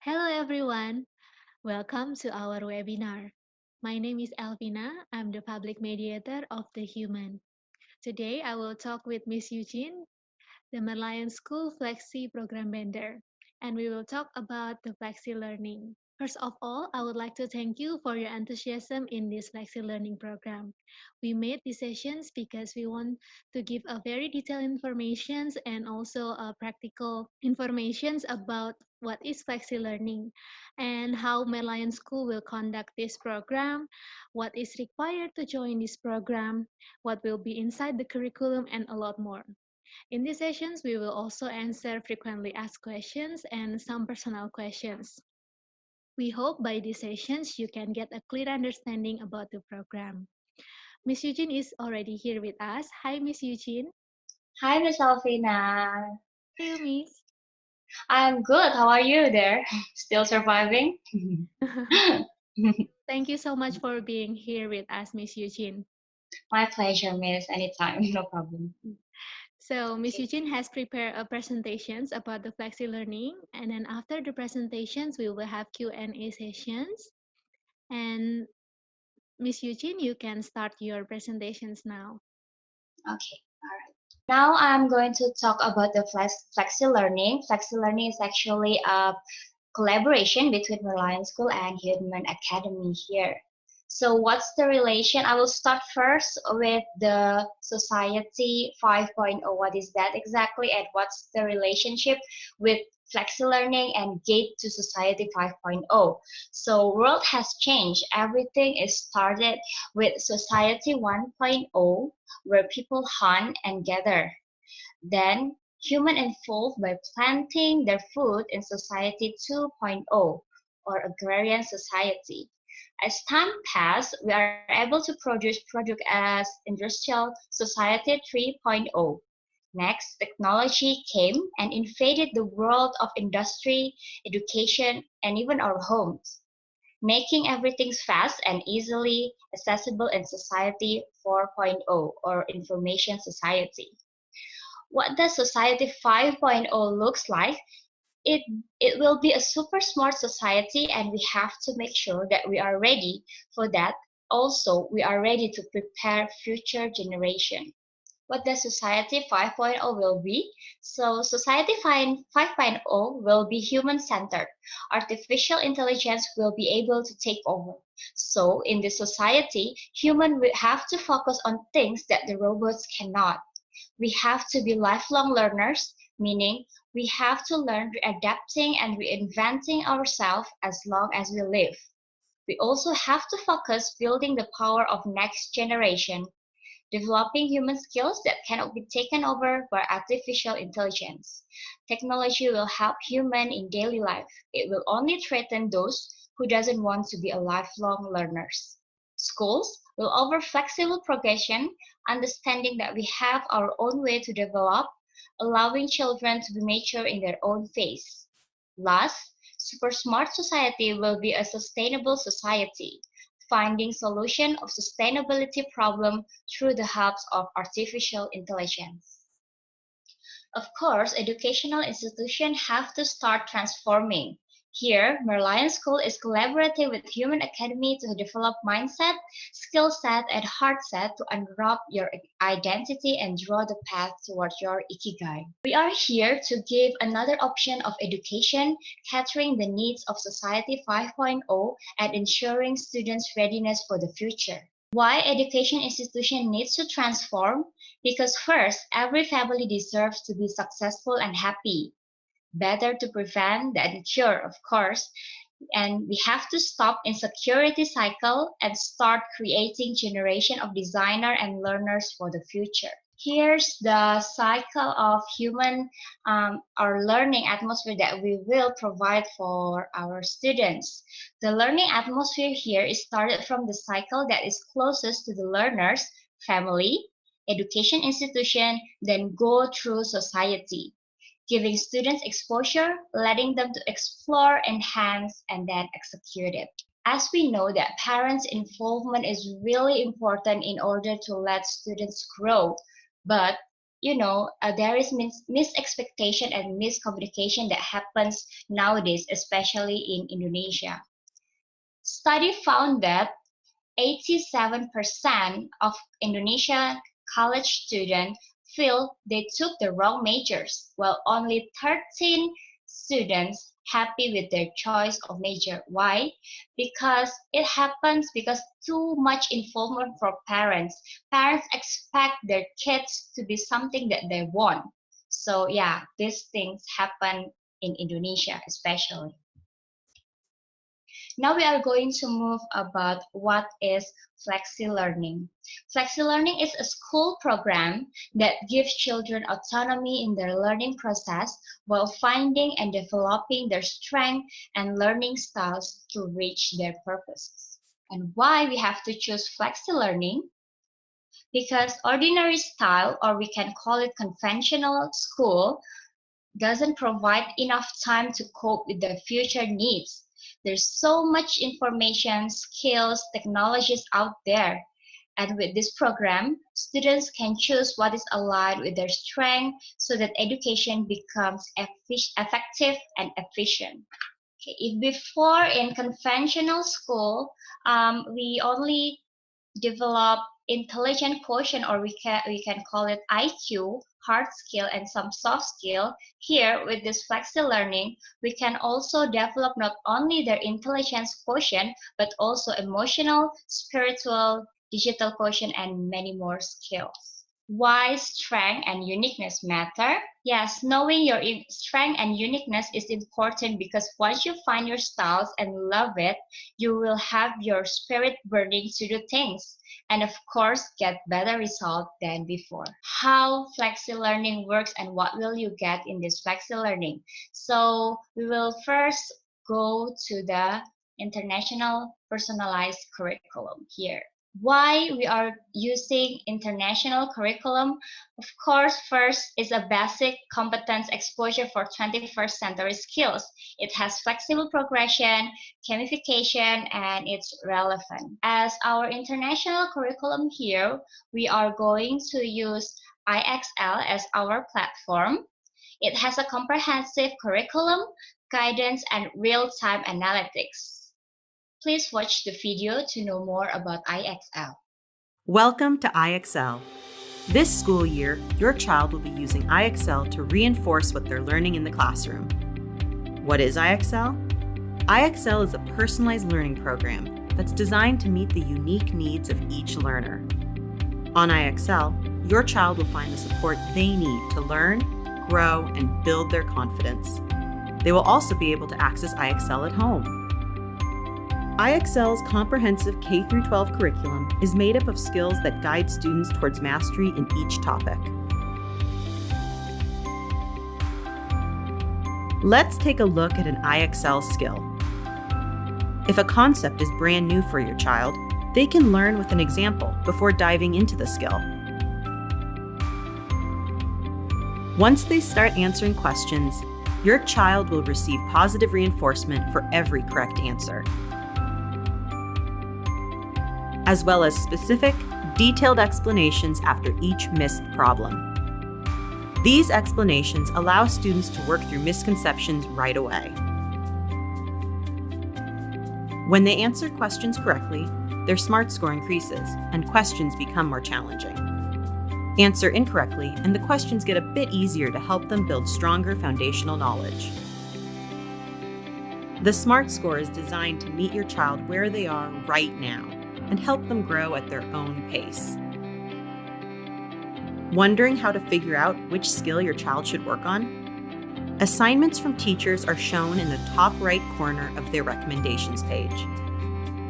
Hello everyone, welcome to our webinar. My name is Elvina, I'm the public mediator of the human. Today I will talk with Miss Eugene, the Merlion School Flexi Program Vendor, and we will talk about the Flexi Learning. First of all, I would like to thank you for your enthusiasm in this Flexi Learning program. We made these sessions because we want to give a very detailed information and also practical informations about what is Flexi Learning and how Merlion School will conduct this program, what is required to join this program, what will be inside the curriculum, and a lot more. In these sessions, we will also answer frequently asked questions and some personal questions. We hope by these sessions you can get a clear understanding about the program. Miss Eugene is already here with us. Hi, Miss Eugene. Hi, Miss Alfina. How are you, Miss? I'm good. How are you there? Still surviving? Thank you so much for being here with us, Miss Eugene. My pleasure, Miss. Anytime, no problem. So, Miss Eugene has prepared a presentations about the Flexi Learning, and then after the presentations, we will have Q&A sessions. And Miss Eugene, you can start your presentations now. Okay, all right. Now I'm going to talk about the Flexi Learning. Flexi Learning is actually a collaboration between Merlion School and Human Academy here. So what's the relation? I will start first with the Society 5.0. What is that exactly? And what's the relationship with Flexi Learning and Gate to Society 5.0? So world has changed. Everything is started with Society 1.0, where people hunt and gather. Then, human evolved by planting their food in Society 2.0, or Agrarian Society. As time passed, we are able to produce product as Industrial Society 3.0. Next, technology came and invaded the world of industry, education, and even our homes, making everything fast and easily accessible in Society 4.0, or Information Society. What does Society 5.0 looks like? It, it will be a super smart society, and we have to make sure that we are ready for that. Also, we are ready to prepare future generation. What the Society 5.0 will be? So Society 5.0 will be human-centered. Artificial intelligence will be able to take over. So in this society, human will have to focus on things that the robots cannot. We have to be lifelong learners, meaning we have to learn adapting and reinventing ourselves as long as we live. We also have to focus building the power of next generation, developing human skills that cannot be taken over by artificial intelligence. Technology will help human in daily life. It will only threaten those who doesn't want to be a lifelong learners. Schools will offer flexible progression, understanding that we have our own way to develop, allowing children to be mature in their own pace. Last, super smart society will be a sustainable society, finding solution of sustainability problem through the help of artificial intelligence. Of course, educational institutions have to start transforming. Here, Merlion School is collaborating with Human Academy to develop mindset, skill set, and heart set to unwrap your identity and draw the path towards your ikigai. We are here to give another option of education, catering the needs of Society 5.0 and ensuring students' readiness for the future. Why education institution needs to transform? Because first, every family deserves to be successful and happy. Better to prevent than cure, of course. And we have to stop insecurity cycle and start creating generation of designer and learners for the future. Here's the cycle of human or learning atmosphere that we will provide for our students. The learning atmosphere here is started from the cycle that is closest to the learners, family, education institution, then go through society, giving students exposure, letting them to explore, enhance, and then execute it. As we know that parents' involvement is really important in order to let students grow, but there is mis-expectation and miscommunication that happens nowadays, especially in Indonesia. Study found that 87% of Indonesian college students feel they took the wrong majors, while only 13 students happy with their choice of major. Why? Because it happens because too much involvement from parents. Parents expect their kids to be something that they want. So yeah, these things happen in Indonesia especially. Now we are going to move about what is Flexi Learning. Flexi Learning is a school program that gives children autonomy in their learning process while finding and developing their strength and learning styles to reach their purposes. And why we have to choose Flexi Learning? Because ordinary style, or we can call it conventional school, doesn't provide enough time to cope with the future needs. There's so much information, skills, technologies out there. And with this program, students can choose what is aligned with their strength so that education becomes effective and efficient. Okay, if before in conventional school, we only develop intelligent quotient, or we can call it IQ, hard skill, and some soft skill. Here with this Flexi Learning, we can also develop not only their intelligence quotient but also emotional, spiritual, digital quotient, and many more skills. Why strength and uniqueness matter? Yes, knowing your strength and uniqueness is important because once you find your styles and love it, you will have your spirit burning to do things and of course get better result than before. How Flexi Learning works and what will you get in this Flexi Learning? So we will first go to the international personalized curriculum here. Why we are using international curriculum? Of course, first is a basic competence exposure for 21st century skills. It has flexible progression, gamification, and it's relevant. As our international curriculum here, we are going to use IXL as our platform. It has a comprehensive curriculum, guidance, and real-time analytics. Please watch the video to know more about IXL. Welcome to IXL. This school year, your child will be using IXL to reinforce what they're learning in the classroom. What is IXL? IXL is a personalized learning program that's designed to meet the unique needs of each learner. On IXL, your child will find the support they need to learn, grow, and build their confidence. They will also be able to access IXL at home. IXL's comprehensive K-12 curriculum is made up of skills that guide students towards mastery in each topic. Let's take a look at an IXL skill. If a concept is brand new for your child, they can learn with an example before diving into the skill. Once they start answering questions, your child will receive positive reinforcement for every correct answer, as well as specific, detailed explanations after each missed problem. These explanations allow students to work through misconceptions right away. When they answer questions correctly, their SMART score increases and questions become more challenging. Answer incorrectly, and the questions get a bit easier to help them build stronger foundational knowledge. The SMART score is designed to meet your child where they are right now and help them grow at their own pace. Wondering how to figure out which skill your child should work on? Assignments from teachers are shown in the top right corner of their recommendations page.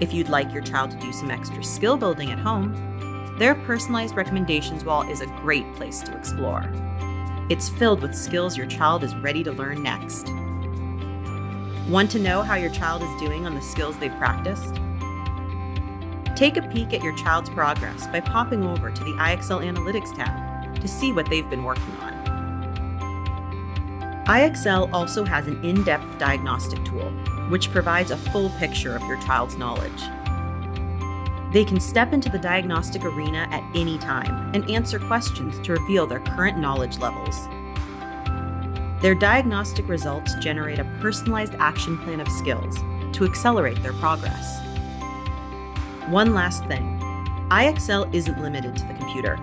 If you'd like your child to do some extra skill building at home, their personalized recommendations wall is a great place to explore. It's filled with skills your child is ready to learn next. Want to know how your child is doing on the skills they've practiced? Take a peek at your child's progress by popping over to the IXL Analytics tab to see what they've been working on. IXL also has an in-depth diagnostic tool, which provides a full picture of your child's knowledge. They can step into the diagnostic arena at any time and answer questions to reveal their current knowledge levels. Their diagnostic results generate a personalized action plan of skills to accelerate their progress. One last thing, IXL isn't limited to the computer.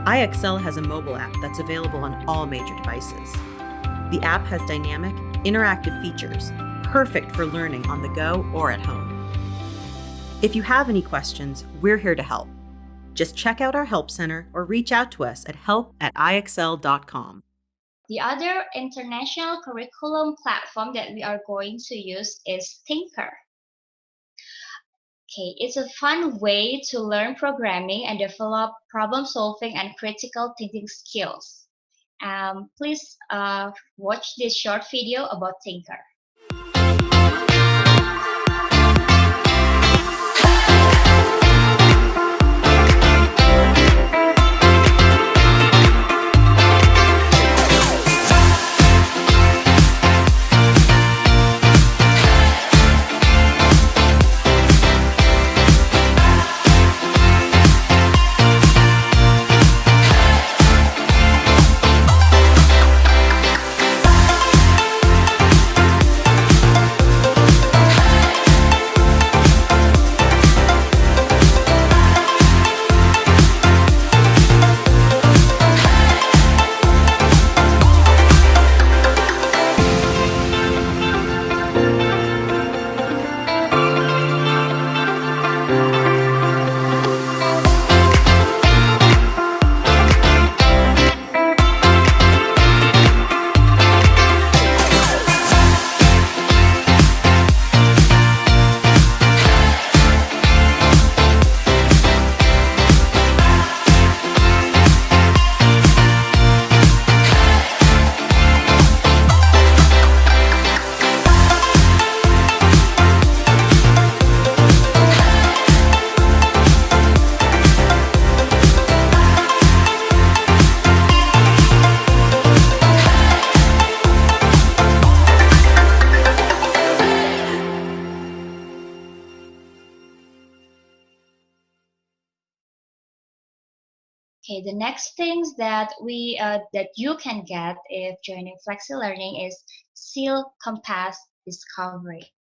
IXL has a mobile app that's available on all major devices. The app has dynamic, interactive features, perfect for learning on the go or at home. If you have any questions, we're here to help. Just check out our Help Center or reach out to us at help@ixl.com. The other international curriculum platform that we are going to use is Thinker. Okay, it's a fun way to learn programming and develop problem solving and critical thinking skills. Please watch this short video about Thinker. Okay, the next things that you can get if joining Flexi Learning is Seal Compass Discovery.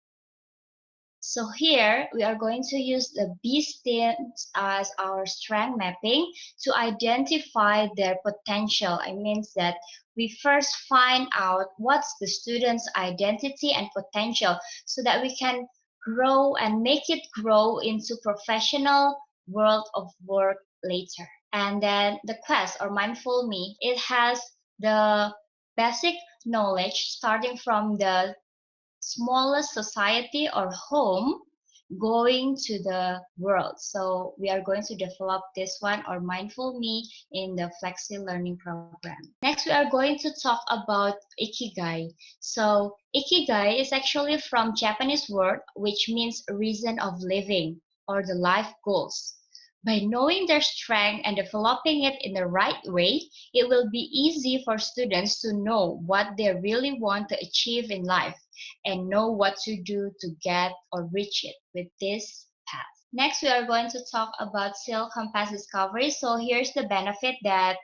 So here we are going to use the B students as our strength mapping to identify their potential. It means that we first find out what's the student's identity and potential so that we can grow and make it grow into professional world of work later. And then the quest or mindful me, it has the basic knowledge starting from the smallest society or home going to the world. So we are going to develop this one or mindful me in the Flexi Learning program. Next, we are going to talk about Ikigai. So Ikigai is actually from Japanese word which means reason of living or the life goals. By knowing their strength and developing it in the right way, it will be easy for students to know what they really want to achieve in life and know what to do to get or reach it with this path. Next, we are going to talk about Seal Compass Discovery. So here's the benefit that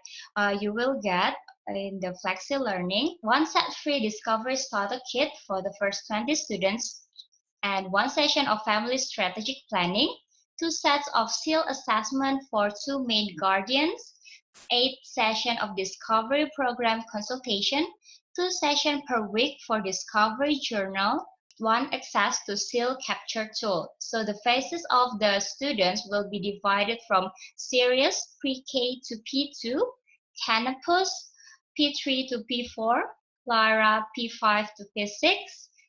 you will get in the Flexi Learning. One set free Discovery Starter Kit for the first 20 students and one session of family strategic planning, 2 sets of SEAL assessment for 2 main guardians, 8 sessions of Discovery Program consultation, 2 sessions per week for Discovery Journal, 1 access to SEAL capture tool. So the phases of the students will be divided from serious pre-K to P2, Canopus P3 to P4, Clara P5 to P6,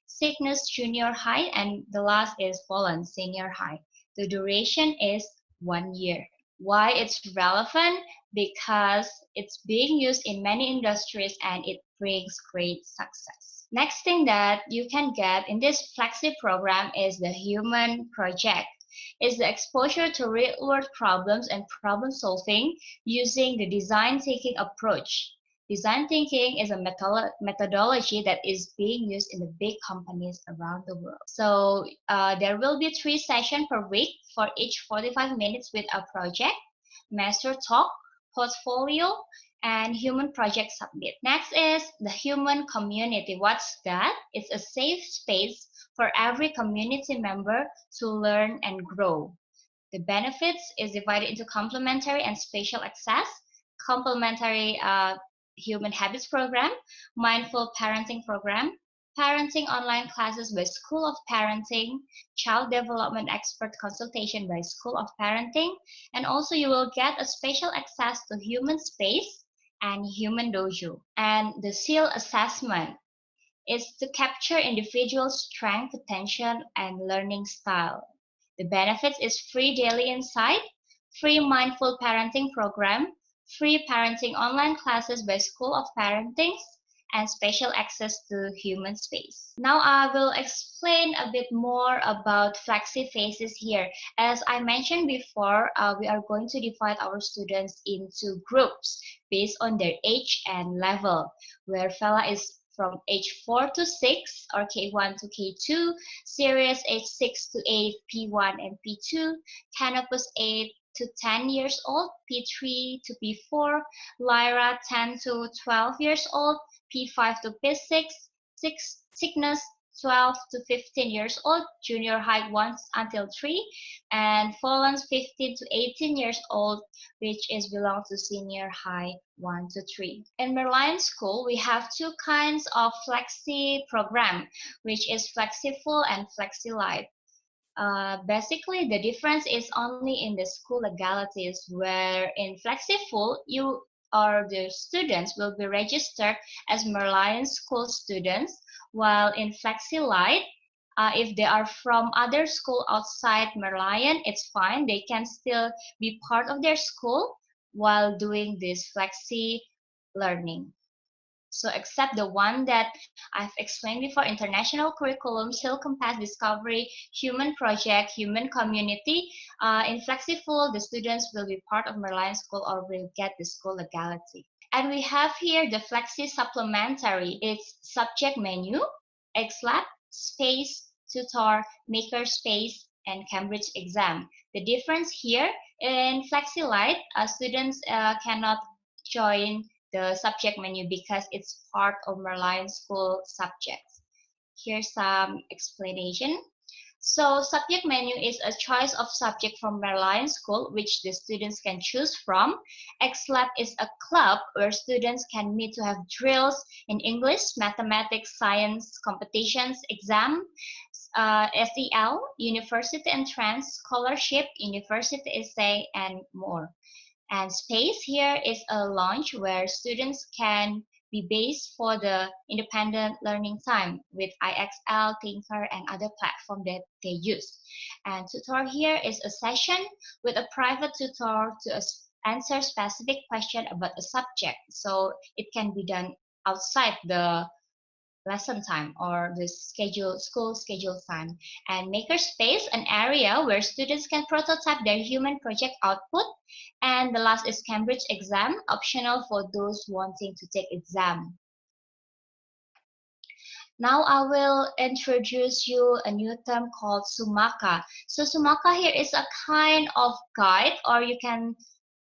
Cygnus Junior High, and the last is Poland Senior High. The duration is 1 year. Why it's relevant? Because it's being used in many industries and it brings great success. Next thing that you can get in this Flexi program is the Human Project. It's the exposure to real-world problems and problem solving using the design thinking approach. Design thinking is a methodology that is being used in the big companies around the world. So there will be 3 sessions per week for each 45 minutes with a project, master talk, portfolio, and human project submit. Next is the human community. What's that? It's a safe space for every community member to learn and grow. The benefits is divided into complementary and special access. Complementary human habits program, mindful parenting program, parenting online classes by School of Parenting, child development expert consultation by School of Parenting, and also you will get a special access to human space and human dojo. And the SEAL assessment is to capture individual strength, potential, and learning style. The benefits is free daily insight, free mindful parenting program, free parenting online classes by School of Parenting, and special access to human space. Now I will explain a bit more about Flexi phases here. As I mentioned before, we are going to divide our students into groups based on their age and level, where Fela is from age 4 to 6 or K1 to K2, Sirius age 6 to 8, P1 and P2, Canopus 8 to 10 years old, P3 to P4, Lyra 10 to 12 years old, P5 to P6, Cygnus 12 to 15 years old, junior high 1 until 3, and Fallon's 15 to 18 years old, which is belongs to senior high 1 to 3. In Merlion School, we have 2 kinds of Flexi program, which is Flexi Full and Flexi Live. Basically, the difference is only in the school legalities, where in Flexi Full, you or the students will be registered as Merlion School students, while in Flexi Light, if they are from other school outside Merlion, it's fine. They can still be part of their school while doing this Flexi Learning. So except the one that I've explained before, international curriculum, still compass discovery, human project, human community. In FlexiFull, the students will be part of Merlion School or will get the school legality. And we have here the Flexi Supplementary. It's subject menu, XLab, Space, Tutor, Makerspace, and Cambridge exam. The difference here in Flexi Lite, students cannot join the subject menu because it's part of Merlion School subjects. Here's some explanation. So subject menu is a choice of subject from Merlion School which the students can choose from. XLab is a club where students can meet to have drills in English, mathematics, science, competitions, exam, SEL, university entrance, scholarship, university essay, and more. And space here is a launch where students can be based for the independent learning time with IXL, Thinker, and other platform that they use. And tutor here is a session with a private tutor to answer specific question about a subject. So it can be done outside the lesson time or the school schedule time. And makerspace, an area where students can prototype their human project output. And the last is Cambridge exam, optional for those wanting to take exam. Now I will introduce you a new term called Sumaka. So Sumaka here is a kind of guide, or you can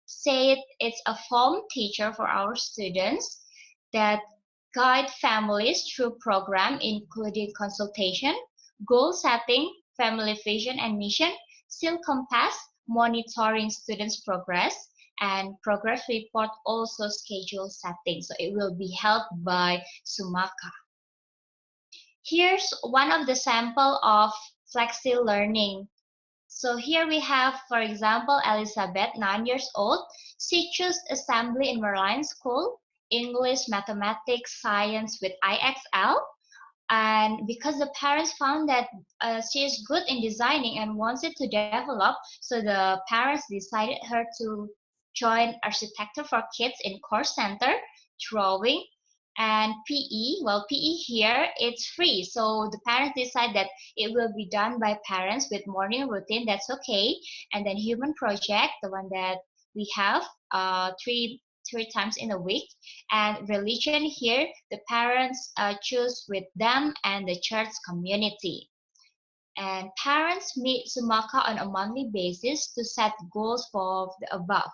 say it's a form teacher for our students that guide families through program including consultation, goal setting, family vision and mission, SEAL compass, monitoring students' progress, and progress report also schedule setting. So it will be helped by Sumaka. Here's one of the sample of Flexi Learning. So here we have, for example, Elizabeth, 9 years old. She chose assembly in Merlion School, English, mathematics, science with IXL. And because the parents found that she is good in designing and wanted to develop, so the parents decided her to join architecture for kids in course center, drawing, and PE. Well, PE here it's free, so the parents decide that it will be done by parents with morning routine. That's okay. And then human project, the one that we have, 3 three times in a week. And religion here, the parents choose with them and the church community. And parents meet Sumaka on a monthly basis to set goals for the above.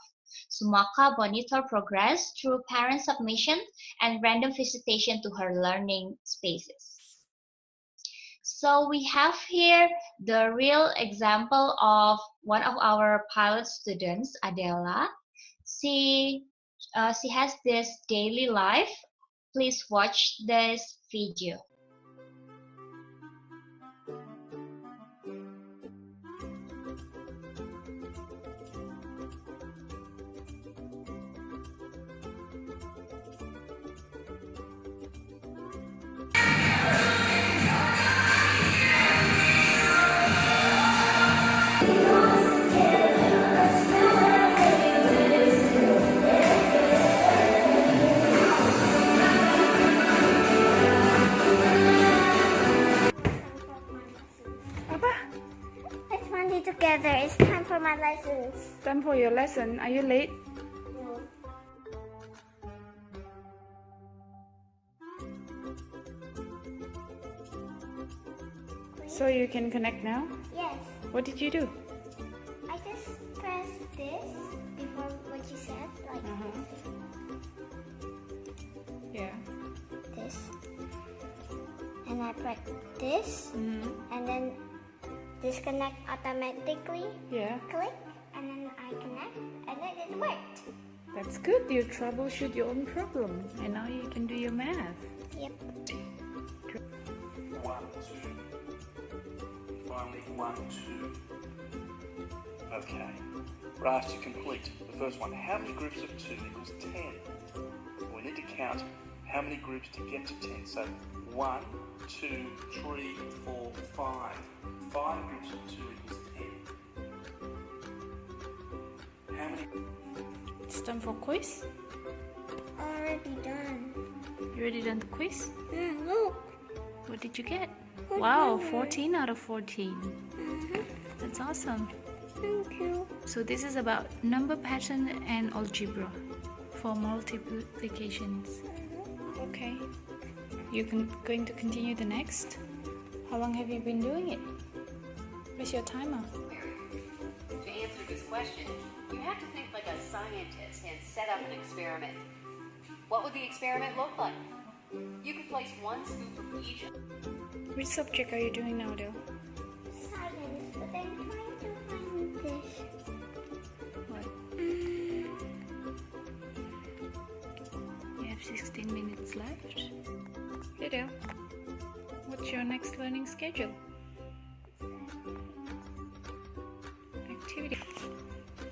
Sumaka monitor progress through parent submission and random visitation to her learning spaces. So we have here the real example of one of our pilot students, Adela. She has this daily life. Please watch this video. Apa? Let's Monday together. It's time for my lessons. Time for your lesson. Are you late? No. So you can connect now? Yes. What did you do? I just pressed this before what you said, like Yeah. this. And I press this, and then disconnect automatically. Yeah. Click, and then I connect, and then it worked. That's good. You troubleshoot your own problem. And now you can do your math. Yep. 1, 2. Finally, 1, 2. Okay. Right, to complete the first one. How many groups of 2 equals 10? We need to count how many groups to get to 10. So 1, 2, 3, 4, 5. 5 groups of 2 equals 10. How many? It's time for quiz. Already done. You already done the quiz? Look. What did you get? Good Wow, number. 14 out of 14. That's awesome. Thank you. So this is about number pattern and algebra for multiplications. Okay. You going to continue the next? How long have you been doing it? Where's your timer? To answer this question, you have to think like a scientist and set up an experiment. What would the experiment look like? You could place one scoop of each. Which subject are you doing now, Adele? Science, but I'm trying to find this. What? You have 16 minutes left. Hey, Adele. What's your next learning schedule? Activity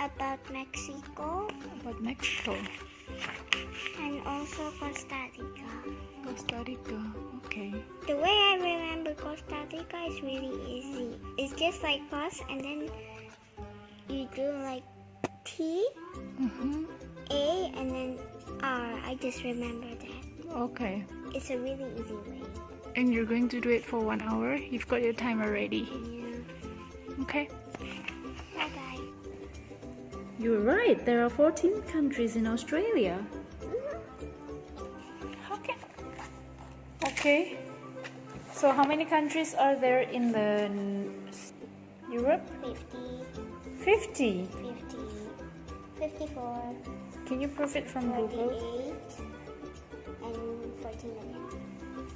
About Mexico about Mexico. and also Costa Rica. Costa Rica. Okay. The way I remember Costa Rica is really easy. It's just like us, and then you do like T, A, and then R. I just remember that. Okay. It's a really easy way. And you're going to do it for 1 hour? You've got your timer ready. Yeah. Okay. Bye bye. You're right. There are 14 countries in Australia. Okay. Okay. So how many countries are there in the Europe? 50, 50. 50, 54, Can you prove it from 48, Google? and 14 again.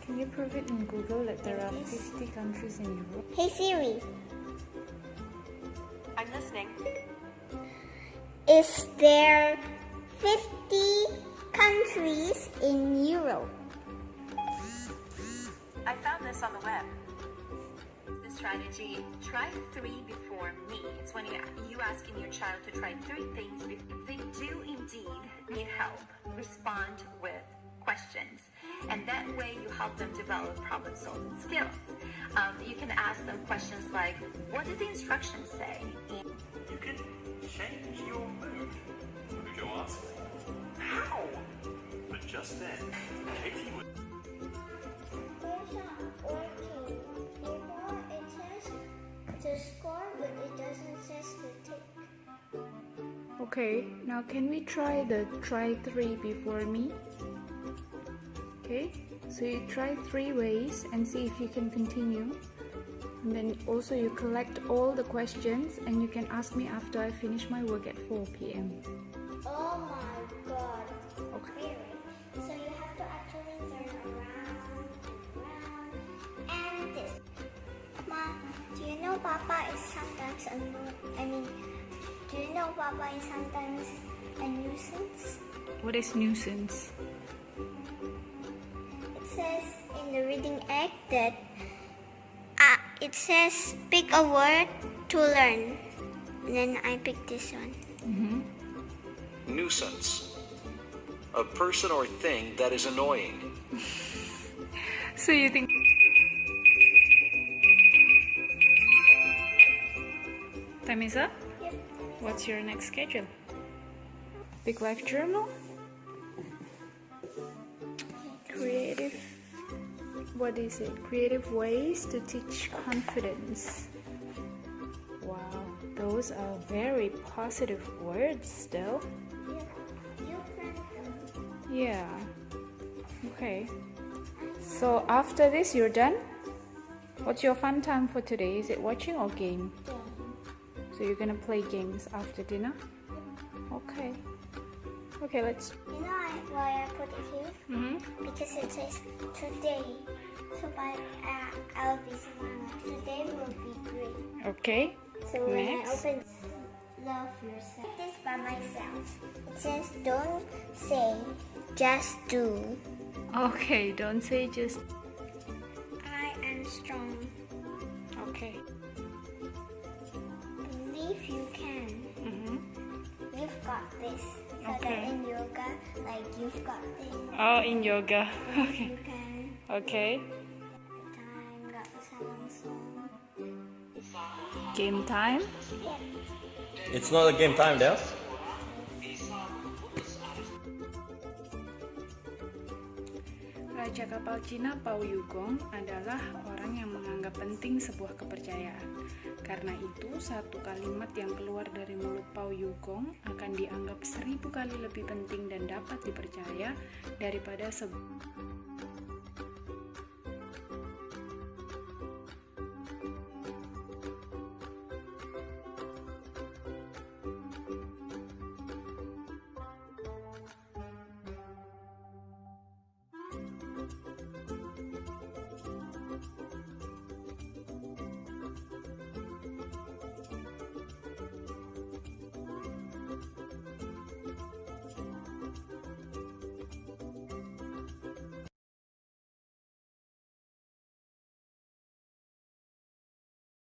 Can you prove it in Google that there are 50 countries in Europe? Hey Siri, I'm listening. is there 50 countries in Europe? I found this on the web. The strategy, try 3 before me. It's when you asking your child to try 3 things. If they do indeed need help, respond with questions. And that way you help them develop problem solving skills. You can ask them questions like, what did the instructions say? You can change your mood. Go ask, how? But just then, Katie was. It's not working. It says to score, but it doesn't say to tick. Okay, now can we try the try 3 before me? Okay, so you try 3 ways and see if you can continue. And then also you collect all the questions and you can ask me after I finish my work at 4 p.m. Oh my god. Okay. Really? So you have to actually turn around and this. Ma, do you know Papa is sometimes do you know Papa is sometimes a nuisance? What is nuisance? It says in the reading egg that it says pick a word to learn. And then I picked this one. Nuisance. A person or thing that is annoying. So you think time is up? Yep. What's your next schedule? Big life journal? Creative. What is it? Creative ways to teach confidence. Wow, those are very positive words still. You print them. Yeah. Okay. So after this, you're done? What's your fun time for today? Is it watching or game? So you're gonna play games after dinner? Okay. Okay, let's. You know why I put it here? Because it says today. So I'll be smiling. Today will be great. Okay. So when I Next. open love yourself. This by myself. It says don't say, just do. Okay, don't say just. I am strong. Okay. Believe you can. You've got this. So Okay. that in yoga, like you've got this. Oh, in yoga. Okay. You can. Okay. Time got the song. Game time. It's not a game time, Del. Raja kapal Cina Pao Yugong adalah orang yang menganggap penting sebuah kepercayaan. Karena itu, satu kalimat yang keluar dari mulut Pao Yugong akan dianggap 1000 kali lebih penting dan dapat dipercaya daripada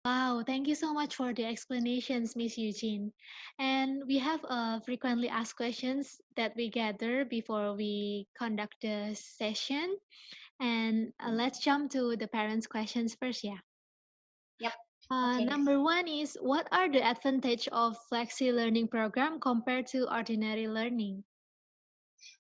Wow, thank you so much for the explanations, Miss Eugene. And we have frequently asked questions that we gather before we conduct the session. And let's jump to the parents' questions first, yeah. Yep. Okay. Number one is, what are the advantage of Flexi Learning program compared to ordinary learning?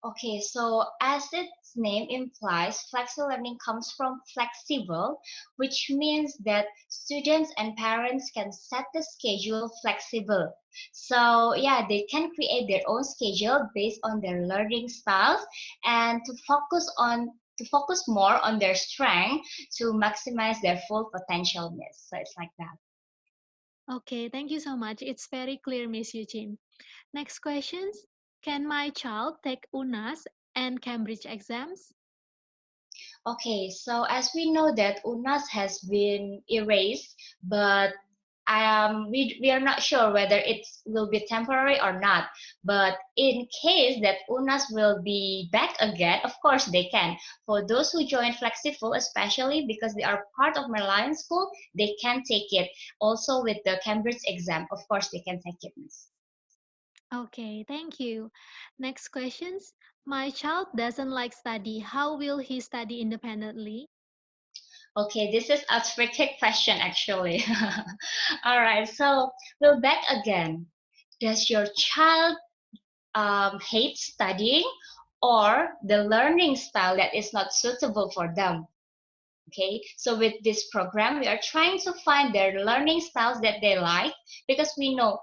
Okay, so as its name implies, flexi learning comes from flexible, which means that students and parents can set the schedule flexible. So yeah, they can create their own schedule based on their learning styles and to focus more on their strength to maximize their full potential. So it's like that. Okay, thank you so much. It's very clear, Miss Eugene. Next questions. Can my child take UNAS and Cambridge exams? Okay, so as we know that UNAS has been erased, but we are not sure whether it will be temporary or not. But in case that UNAS will be back again, of course they can. For those who join Flexiful, especially because they are part of Merlion School, they can take it. Also with the Cambridge exam, of course they can take it, Miss. Okay, thank you. Next questions. My child doesn't like study. How will he study independently? Okay, this is a tricky question actually. All right, so we're back again. Does your child hate studying or the learning style that is not suitable for them? Okay, so with this program, we are trying to find their learning styles that they like, because we know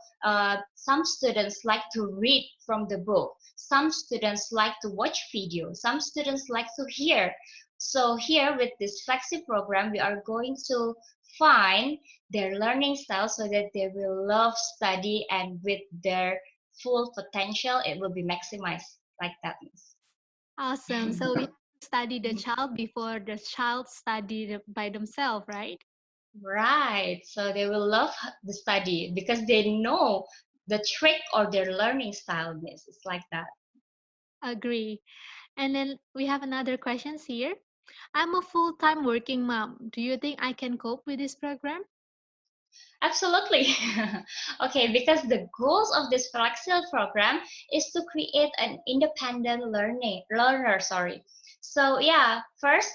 some students like to read from the book, some students like to watch video, some students like to hear. So here with this Flexi program, we are going to find their learning style so that they will love study, and with their full potential, it will be maximized like that, Miss. Awesome. So we have to study the child before the child study by themselves, right? Right. So they will love the study because they know the trick or their learning style, Miss. It's like that. Agree. And then we have another questions here. I'm a full-time working mom. Do you think I can cope with this program? Absolutely. Okay, because the goals of this Flexible program is to create an independent learner. Sorry. So yeah, first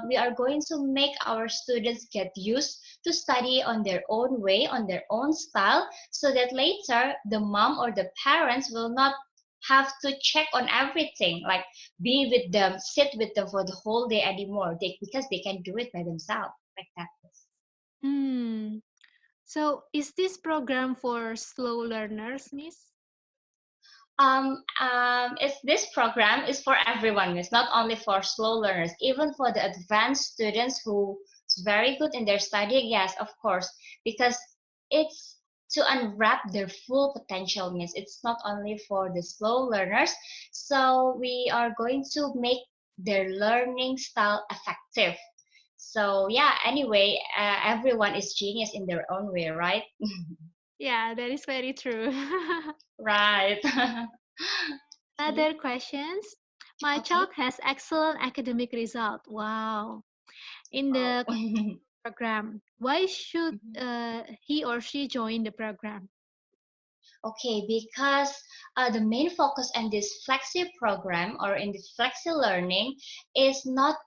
we are going to make our students get used to study on their own way, on their own style, so that later the mom or the parents will not have to check on everything, like be with them, sit with them for the whole day anymore. Because they can do it by themselves, like that. Hmm. So is this program for slow learners, Miss? It's this program is for everyone. It's not only for slow learners, even for the advanced students who is very good in their studying. Yes, of course, because it's to unwrap their full potential. Means it's not only for the slow learners. So we are going to make their learning style effective. So yeah. Anyway, everyone is genius in their own way, right? Yeah, that is very true. Right. Okay. Other questions? My Okay. child has excellent academic result. Wow. In Oh. the program. Why should he or she join the program? Okay, because the main focus in this Flexi program or in the Flexi Learning is not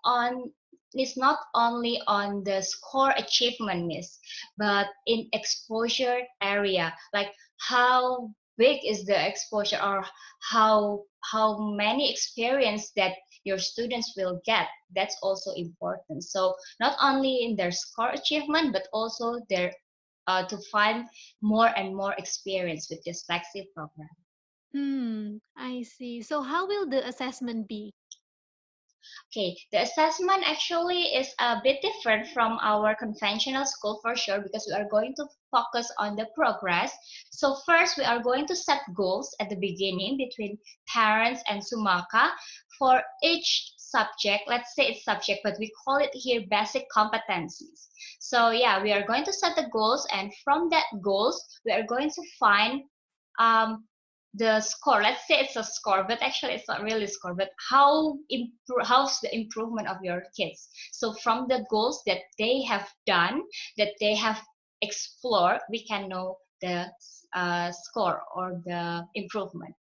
only on the score achievement, Miss, but in exposure area, like how big is the exposure, or how many experience that your students will get. That's also important. So not only in their score achievement, but also their to find more and more experience with this Flexi program. I see. So how will the assessment be? Okay, the assessment actually is a bit different from our conventional school for sure, because we are going to focus on the progress. So first, we are going to set goals at the beginning between parents and Sumaka for each subject. Let's say it's subject, but we call it here basic competencies. So yeah, we are going to set the goals, and from that goals, we are going to find um, the score. Let's say it's a score, but actually it's not really a score, but how's the improvement of your kids. So from the goals that they have done, that they have explored, we can know the score or the improvement,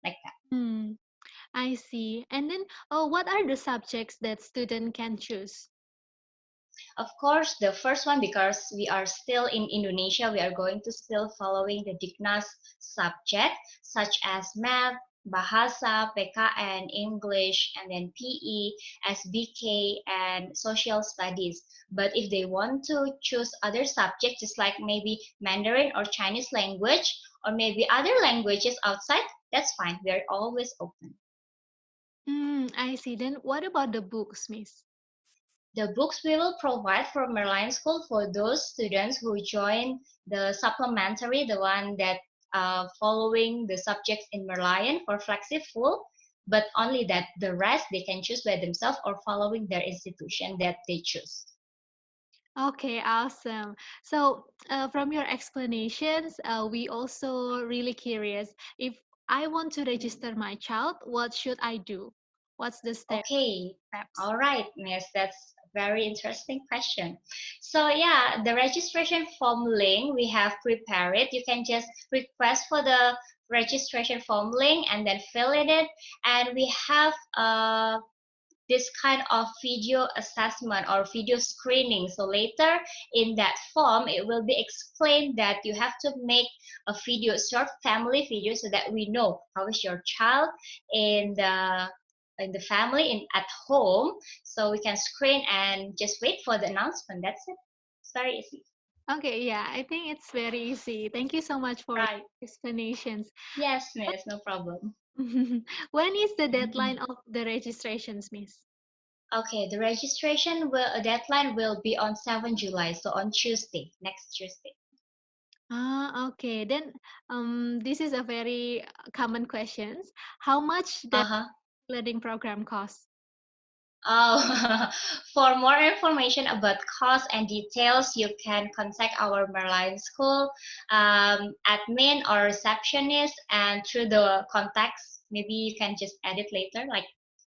like that. Hmm, I see. And then, oh, what are the subjects that student can choose? Of course, the first one, because we are still in Indonesia, we are going to still following the Dignas subject, such as math, Bahasa, PKN, English, and then PE, SBK, and social studies. But if they want to choose other subjects, just like maybe Mandarin or Chinese language, or maybe other languages outside, that's fine. We are always open. I see. Then what about the books, Miss? The books we will provide from Merlion School for those students who join the supplementary, the one that following the subjects in Merlion for Flexi Full, but only that the rest they can choose by themselves or following their institution that they choose. Okay, awesome. So, from your explanations, we also really curious. If I want to register my child, what should I do? What's the Okay, steps? all right, Miss, that's a very interesting question. So yeah, the registration form link we have prepared it. You can just request for the registration form link and then fill in it. And we have this kind of video assessment or video screening. So later in that form, it will be explained that you have to make a video, short family video, so that we know how is your child in the in the family in at home, so we can screen and just wait for the announcement. That's it. It's very easy. Okay, yeah, I think it's very easy. Thank you so much for Right. explanations. Yes, miss, no problem. When is the deadline of the registrations, Miss? Okay, the registration deadline will be on 7 July, so on Tuesday, next Tuesday. Ah, okay. Then, this is a very common questions. How much the Uh-huh. learning program costs? Oh, for more information about cost and details, you can contact our Merlion School admin or receptionist, and through the contacts, maybe you can just edit later, like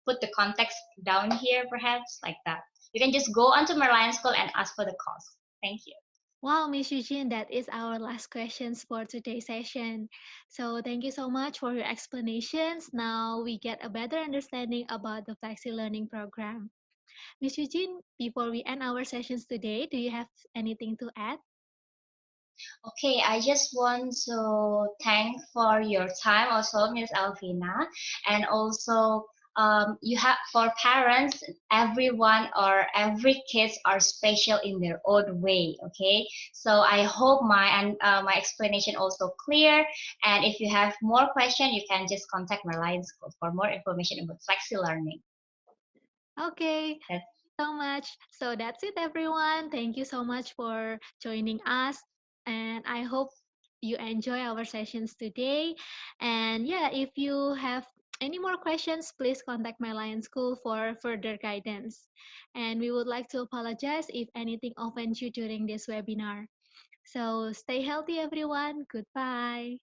put the context down here, perhaps like that. You can just go onto Merlion School and ask for the cost. Thank you. Wow, Miss Eugene, that is our last questions for today's session. So thank you so much for your explanations. Now we get a better understanding about the Flexi Learning program. Miss Eugene, before we end our sessions today, do you have anything to add? Okay, I just want to thank for your time also, Miss Alvina, and also you have for parents, everyone or every kids are special in their own way. Okay, so I hope my explanation also clear. And if you have more question, you can just contact my line school for more information about flexi learning. Okay, That's so much. So that's it, everyone. Thank you so much for joining us. And I hope you enjoy our sessions today. And yeah, if you have any more questions, please contact my Lion School for further guidance. And we would like to apologize if anything offends you during this webinar. So stay healthy, everyone. Goodbye.